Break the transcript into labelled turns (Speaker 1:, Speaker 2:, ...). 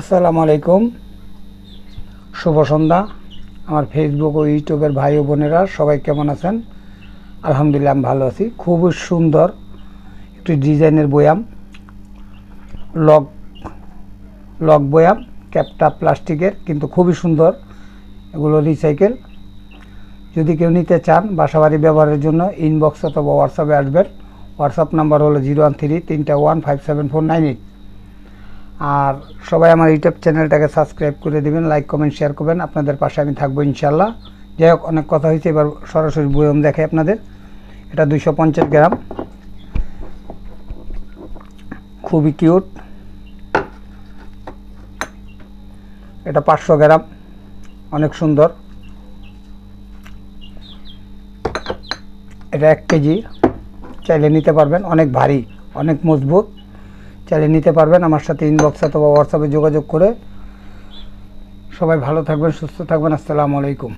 Speaker 1: আসসালামু আলাইকুম, শুভ সন্ধ্যা। আমার ফেসবুক ও ইউটিউবের ভাই ও বোনেরা সবাই কেমন আছেন? আলহামদুলিল্লাহ আমি ভালো আছি। খুবই সুন্দর একটি ডিজাইনের বয়াম, লক লক বয়াম, ক্যাপটা প্লাস্টিকের, কিন্তু খুবই সুন্দর। এগুলো রিসাইকেল। যদি কেউ নিতে চান বাসাবাড়ি ব্যবহারের জন্য ইনবক্স অথবা হোয়াটসঅ্যাপে আসবেন। হোয়াটসঅ্যাপ নাম্বার হলো 013-315-74988। আর সবাই আমার ইউটিউব চ্যানেলটাকে সাবস্ক্রাইব করে দেবেন, লাইক কমেন্ট শেয়ার করবেন। আপনাদের পাশে আমি থাকবো ইনশাল্লাহ। যাই হোক, অনেক কথা হয়েছে, এবার সরাসরি বয়াম দেখাই আপনাদের। এটা 250 গ্রাম, খুবই কিউট। এটা 500 গ্রাম, অনেক সুন্দর। এটা 1 কেজি, চাইলে নিতে পারবেন। অনেক ভারী, অনেক মজবুত, চাইলে নিতে পারবেন। আমার সাথে ইনবক্স অথবা হোয়াটসঅ্যাপে যোগাযোগ করে। সবাই ভালো থাকবেন, সুস্থ থাকবেন। আসসালামু আলাইকুম।